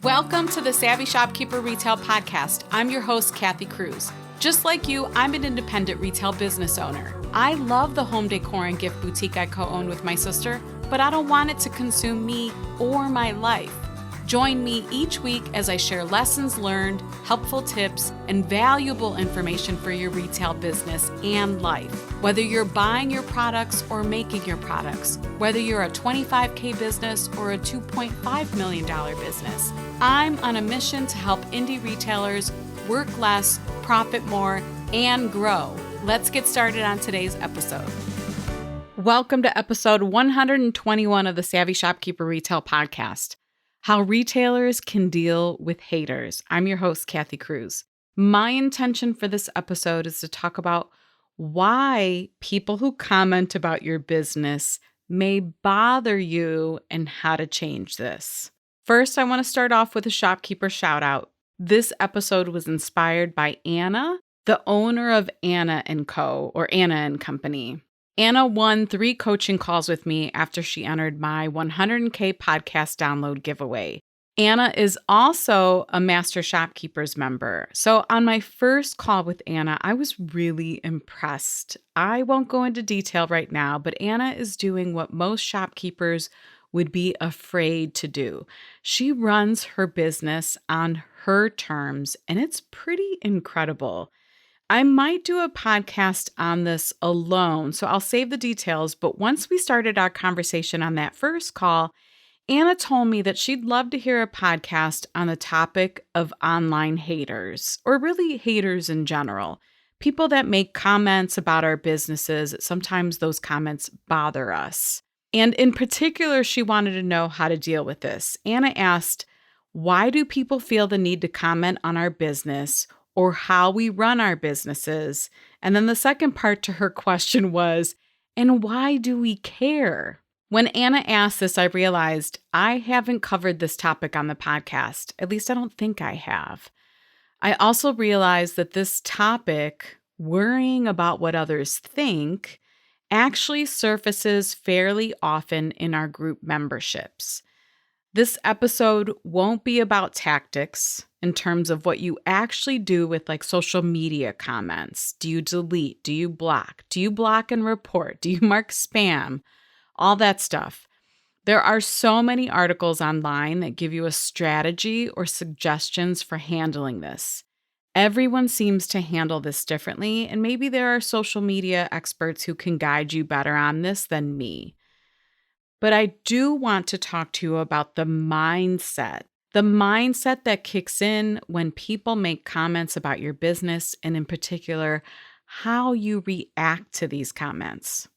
Welcome to the Savvy Shopkeeper Retail Podcast. I'm your host, Kathy Cruz. Just like you, I'm an independent retail business owner. I love the home decor and gift boutique I co-own with my sister, but I don't want it to consume me or my life. Join me each week as I share lessons learned, helpful tips, and valuable information for your retail business and life. Whether you're buying your products or making your products, whether you're a $25K business or a $2.5 million business, I'm on a mission to help indie retailers work less, profit more, and grow. Let's get started on today's episode. Welcome to episode 121 of the Savvy Shopkeeper Retail Podcast. How retailers can deal with haters. I'm your host, Kathy Cruz. My intention for this episode is to talk about why people who comment about your business may bother you and how to change this. First, I want to start off with a shopkeeper shout out. This episode was inspired by Anna, the owner of Anna & Co. or Anna & Company. Anna won 3 coaching calls with me after she entered my 100K podcast download giveaway. Anna is also a Master Shopkeepers member. So on my first call with Anna, I was really impressed. I won't go into detail right now, but Anna is doing what most shopkeepers would be afraid to do. She runs her business on her terms, and it's pretty incredible. I might do a podcast on this alone, so I'll save the details. But once we started our conversation on that first call, Anna told me that she'd love to hear a podcast on the topic of online haters, or really haters in general. People that make comments about our businesses. Sometimes those comments bother us. And in particular, she wanted to know how to deal with this. Anna asked, why do people feel the need to comment on our business or how we run our businesses? And then the second part to her question was, and why do we care? When Anna asked this, I realized I haven't covered this topic on the podcast. At least I don't think I have. I also realized that this topic, worrying about what others think, actually surfaces fairly often in our group memberships. This episode won't be about tactics in terms of what you actually do with like social media comments. Do you delete? Do you block? Do you block and report? Do you mark spam? All that stuff. There are so many articles online that give you a strategy or suggestions for handling this. Everyone seems to handle this differently, and maybe there are social media experts who can guide you better on this than me. But I do want to talk to you about the mindset that kicks in when people make comments about your business, and in particular, how you react to these comments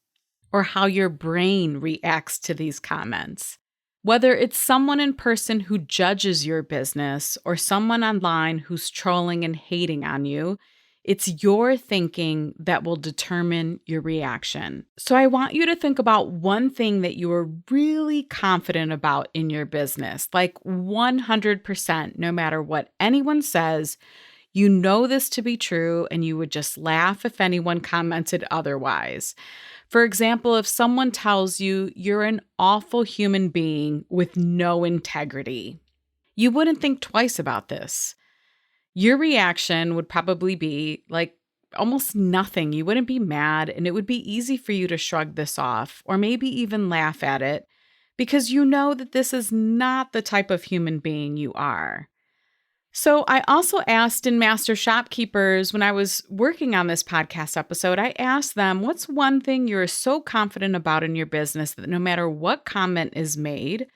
or how your brain reacts to these comments. Whether it's someone in person who judges your business or someone online who's trolling and hating on you, it's your thinking that will determine your reaction. So I want you to think about one thing that you are really confident about in your business, like 100%, no matter what anyone says, you know this to be true and you would just laugh if anyone commented otherwise. For example, if someone tells you you're an awful human being with no integrity, you wouldn't think twice about this. Your reaction would probably be like almost nothing. You wouldn't be mad, and it would be easy for you to shrug this off or maybe even laugh at it because you know that this is not the type of human being you are. So I also asked in Master Shopkeepers, when I was working on this podcast episode, I asked them, what's one thing you're so confident about in your business that no matter what comment is made,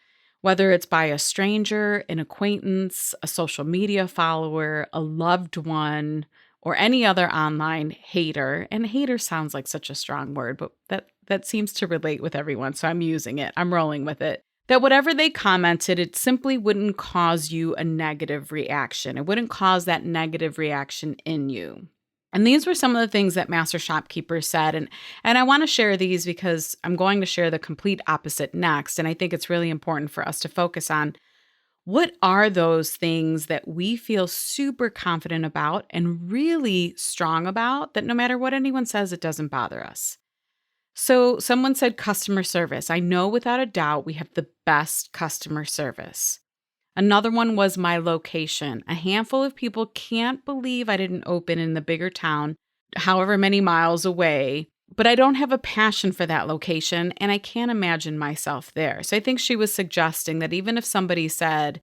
whether it's by a stranger, an acquaintance, a social media follower, a loved one, or any other online hater, and hater sounds like such a strong word, but that seems to relate with everyone, so I'm using it. I'm rolling with it. That whatever they commented, it simply wouldn't cause you a negative reaction. It wouldn't cause that negative reaction in you. And these were some of the things that Master Shopkeepers said. And I want to share these because I'm going to share the complete opposite next. And I think it's really important for us to focus on what are those things that we feel super confident about and really strong about that no matter what anyone says, it doesn't bother us. So someone said customer service. I know without a doubt we have the best customer service. Another one was my location. A handful of people can't believe I didn't open in the bigger town, however many miles away, but I don't have a passion for that location and I can't imagine myself there. So I think she was suggesting that even if somebody said,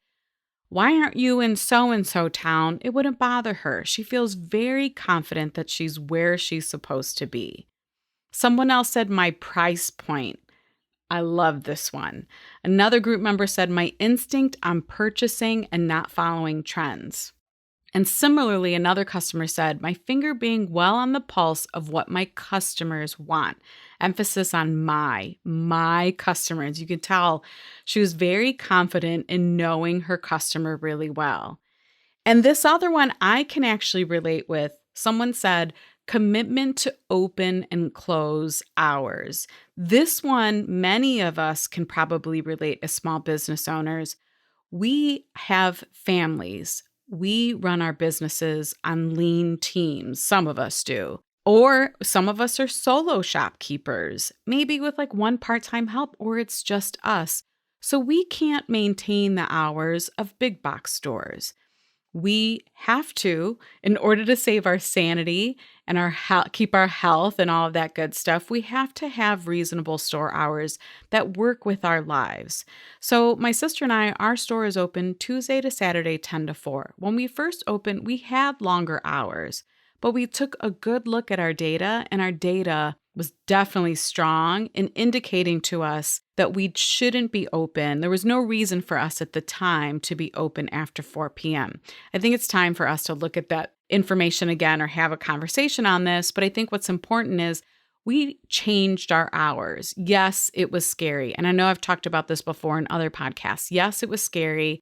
"Why aren't you in so and so town?" it wouldn't bother her. She feels very confident that she's where she's supposed to be. Someone else said, "My price point." I love this one. Another group member said, "My instinct on purchasing and not following trends." And similarly, another customer said, "My finger being well on the pulse of what my customers want." Emphasis on my customers. You could tell she was very confident in knowing her customer really well. And this other one I can actually relate with. Someone said, "Commitment to open and close hours." This one, many of us can probably relate as small business owners. We have families. We run our businesses on lean teams. Some of us do. Or some of us are solo shopkeepers, maybe with like one part-time help, or it's just us. So we can't maintain the hours of big box stores. We have to, in order to save our sanity and keep our health and all of that good stuff, we have to have reasonable store hours that work with our lives. So my sister and I, our store is open Tuesday to Saturday, 10 to 4. When we first opened, we had longer hours, but we took a good look at our data, and our data was definitely strong in indicating to us that we shouldn't be open. There was no reason for us at the time to be open after 4 p.m. I think it's time for us to look at that information again or have a conversation on this. But I think what's important is we changed our hours. Yes, it was scary. And I know I've talked about this before in other podcasts. Yes, it was scary.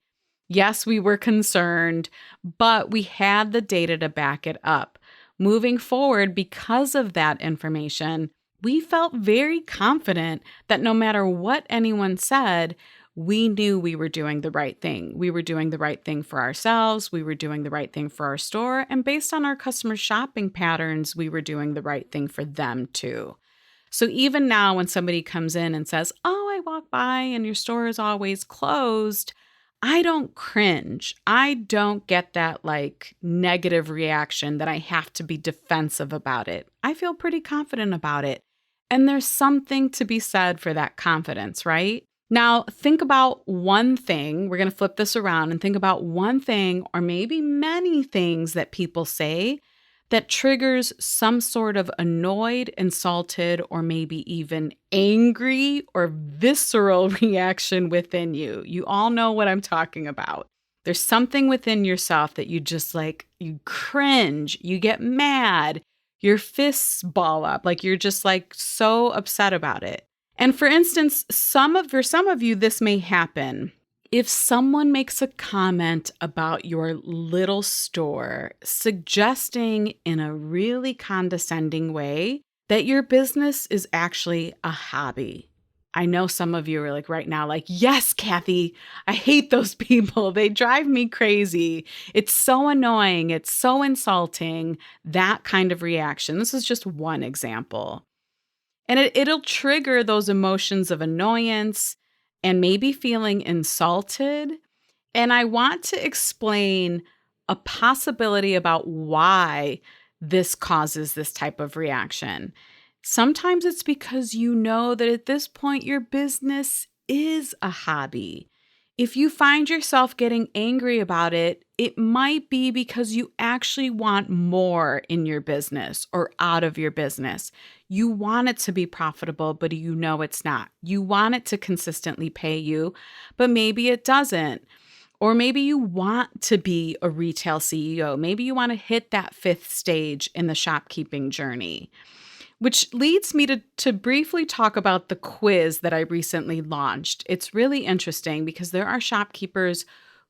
Yes, we were concerned, but we had the data to back it up. Moving forward, because of that information, we felt very confident that no matter what anyone said, we knew we were doing the right thing. We were doing the right thing for ourselves. We were doing the right thing for our store. And based on our customer shopping patterns, we were doing the right thing for them too. So even now, when somebody comes in and says, "Oh, I walk by and your store is always closed," I don't cringe. I don't get that like negative reaction that I have to be defensive about it. I feel pretty confident about it. And there's something to be said for that confidence, right? Now, think about one thing. We're going to flip this around and think about one thing or maybe many things that people say that triggers some sort of annoyed, insulted, or maybe even angry or visceral reaction within you. You all know what I'm talking about. There's something within yourself that you just like, you cringe, you get mad, your fists ball up, like you're just like so upset about it. And for instance, for some of you, this may happen. If someone makes a comment about your little store, suggesting in a really condescending way that your business is actually a hobby. I know some of you are like right now, like, "Yes, Kathy, I hate those people. They drive me crazy. It's so annoying. It's so insulting." That kind of reaction. This is just one example. And it'll trigger those emotions of annoyance and maybe feeling insulted. And I want to explain a possibility about why this causes this type of reaction. Sometimes it's because you know that at this point your business is a hobby. If you find yourself getting angry about it, it might be because you actually want more in your business or out of your business. You want it to be profitable, but you know it's not. You want it to consistently pay you, but maybe it doesn't. Or maybe you want to be a retail CEO. Maybe you want to hit that fifth stage in the shopkeeping journey. Which leads me to briefly talk about the quiz that I recently launched. It's really interesting because there are shopkeepers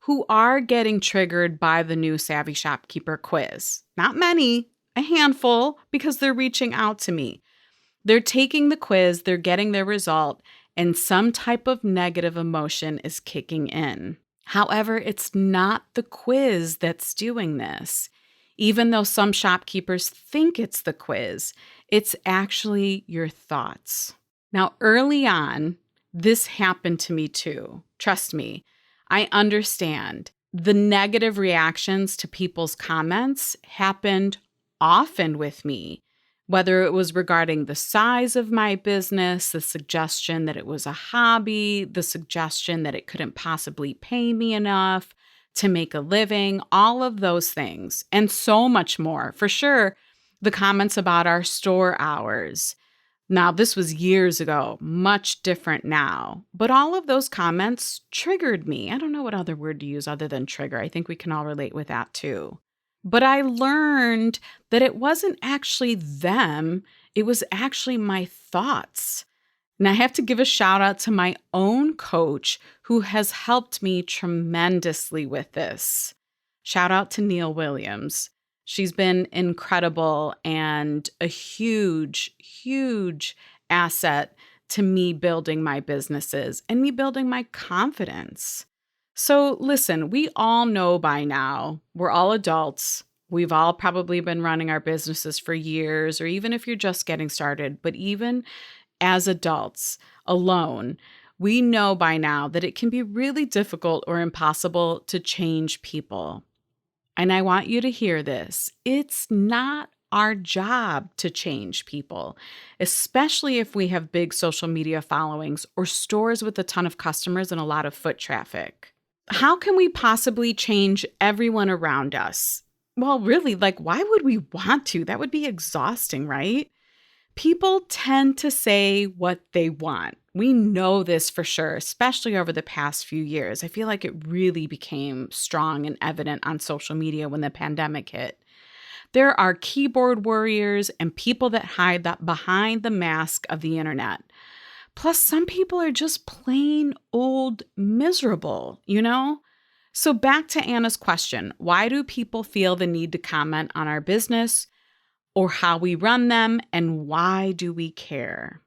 who are getting triggered by the new Savvy Shopkeeper quiz. Not many, a handful, because they're reaching out to me. They're taking the quiz, they're getting their result, and some type of negative emotion is kicking in. However, it's not the quiz that's doing this. Even though some shopkeepers think it's the quiz, it's actually your thoughts. Now, early on, this happened to me too. Trust me, I understand. The negative reactions to people's comments happened often with me, whether it was regarding the size of my business, the suggestion that it was a hobby, the suggestion that it couldn't possibly pay me enough to make a living, all of those things, and so much more. For sure, the comments about our store hours. Now, this was years ago, much different now, but all of those comments triggered me. I don't know what other word to use other than trigger. I think we can all relate with that too. But I learned that it wasn't actually them, it was actually my thoughts. And I have to give a shout out to my own coach who has helped me tremendously with this. Shout out to Neil Williams. She's been incredible and a huge, huge asset to me building my businesses and me building my confidence. So listen, we all know by now, we're all adults. We've all probably been running our businesses for years, or even if you're just getting started, but even as adults alone, we know by now that it can be really difficult or impossible to change people. And I want you to hear this. It's not our job to change people, especially if we have big social media followings or stores with a ton of customers and a lot of foot traffic. How can we possibly change everyone around us? Well, really, why would we want to? That would be exhausting, right? People tend to say what they want. We know this for sure, especially over the past few years. I feel like it really became strong and evident on social media when the pandemic hit. There are keyboard warriors and people that hide behind the mask of the internet. Plus, some people are just plain old miserable, you know? So back to Anna's question, why do people feel the need to comment on our business or how we run them, and why do we care?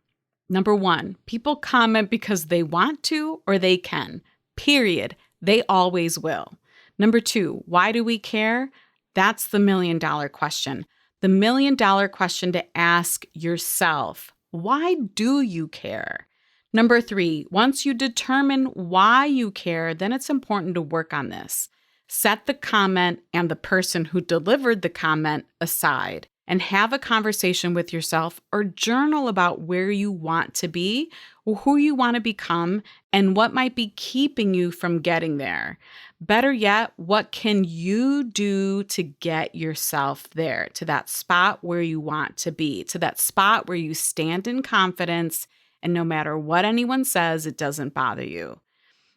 Number one, people comment because they want to or they can. Period. They always will. Number two, why do we care? That's the $1,000,000 question. The $1,000,000 question to ask yourself. Why do you care? Number three, once you determine why you care, then it's important to work on this. Set the comment and the person who delivered the comment aside and have a conversation with yourself or journal about where you want to be or who you want to become and what might be keeping you from getting there. Better yet, what can you do to get yourself there, to that spot where you want to be, to that spot where you stand in confidence and no matter what anyone says, it doesn't bother you.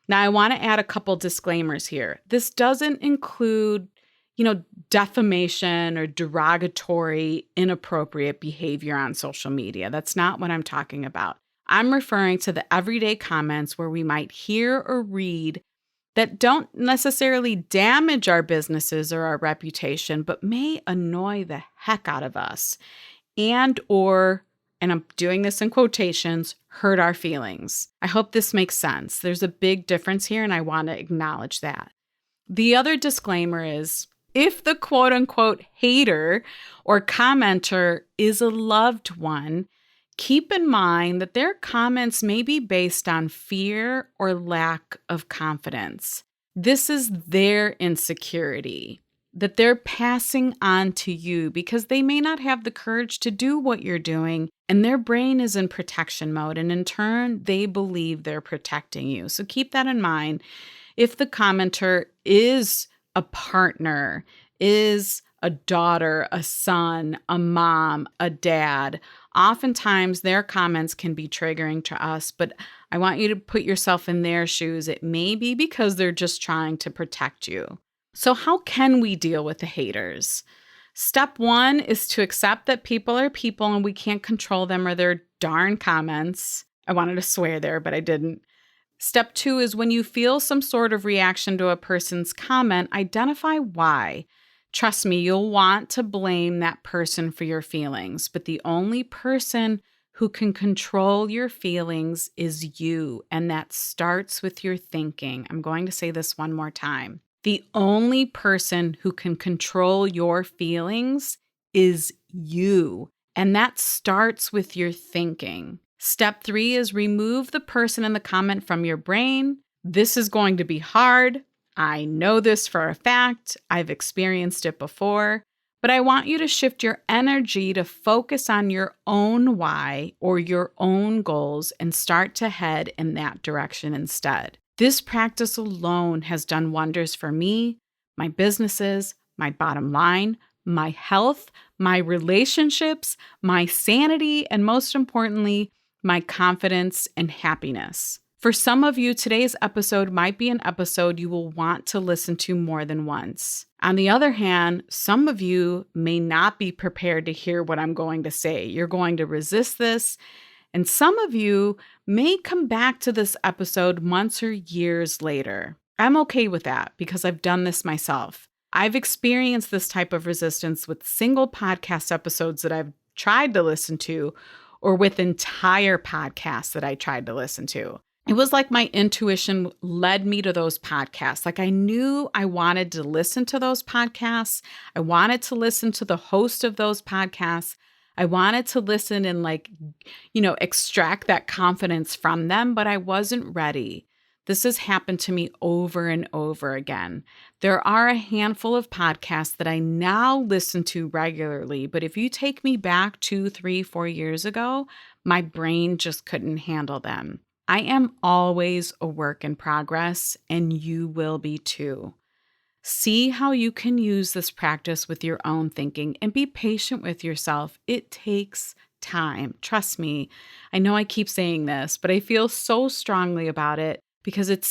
Now, I want to add a couple disclaimers here. This doesn't include defamation or derogatory, inappropriate behavior on social media. That's not what I'm talking about. I'm referring to the everyday comments where we might hear or read that don't necessarily damage our businesses or our reputation, but may annoy the heck out of us and I'm doing this in quotations, hurt our feelings. I hope this makes sense. There's a big difference here, and I want to acknowledge that. The other disclaimer is, if the quote unquote hater or commenter is a loved one, keep in mind that their comments may be based on fear or lack of confidence. This is their insecurity that they're passing on to you because they may not have the courage to do what you're doing, and their brain is in protection mode, and in turn, they believe they're protecting you. So keep that in mind. If the commenter is a partner, is a daughter, a son, a mom, a dad, oftentimes their comments can be triggering to us, but I want you to put yourself in their shoes. It may be because they're just trying to protect you. So how can we deal with the haters? Step one is to accept that people are people and we can't control them or their darn comments. I wanted to swear there, but I didn't. Step two is when you feel some sort of reaction to a person's comment, identify why. Trust me, you'll want to blame that person for your feelings, but the only person who can control your feelings is you, and that starts with your thinking. I'm going to say this one more time. The only person who can control your feelings is you, and that starts with your thinking. Step three is remove the person in the comment from your brain. This is going to be hard. I know this for a fact. I've experienced it before. But I want you to shift your energy to focus on your own why or your own goals and start to head in that direction instead. This practice alone has done wonders for me, my businesses, my bottom line, my health, my relationships, my sanity, and most importantly, my confidence and happiness. For some of you, today's episode might be an episode you will want to listen to more than once. On the other hand, some of you may not be prepared to hear what I'm going to say. You're going to resist this, and some of you may come back to this episode months or years later. I'm okay with that because I've done this myself. I've experienced this type of resistance with single podcast episodes that I've tried to listen to, or with entire podcasts that I tried to listen to. It was like my intuition led me to those podcasts. Like I knew I wanted to listen to those podcasts. I wanted to listen to the host of those podcasts. I wanted to listen and extract that confidence from them, but I wasn't ready. This has happened to me over and over again. There are a handful of podcasts that I now listen to regularly, but if you take me back 2, 3, 4 years ago, my brain just couldn't handle them. I am always a work in progress, and you will be too. See how you can use this practice with your own thinking and be patient with yourself. It takes time. Trust me. I know I keep saying this, but I feel so strongly about it because it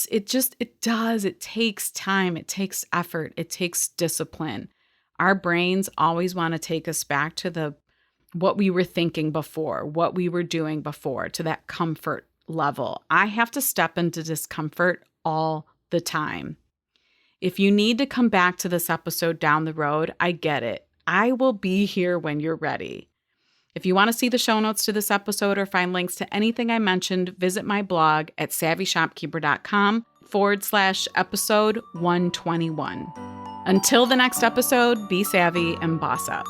takes time. It takes effort. It takes discipline. Our brains always want to take us back to what we were thinking before, what we were doing before, to that comfort level. I have to step into discomfort all the time. If you need to come back to this episode down the road, I get it. I will be here when you're ready. If you want to see the show notes to this episode or find links to anything I mentioned, visit my blog at savvyshopkeeper.com/episode 121. Until the next episode, be savvy and boss up.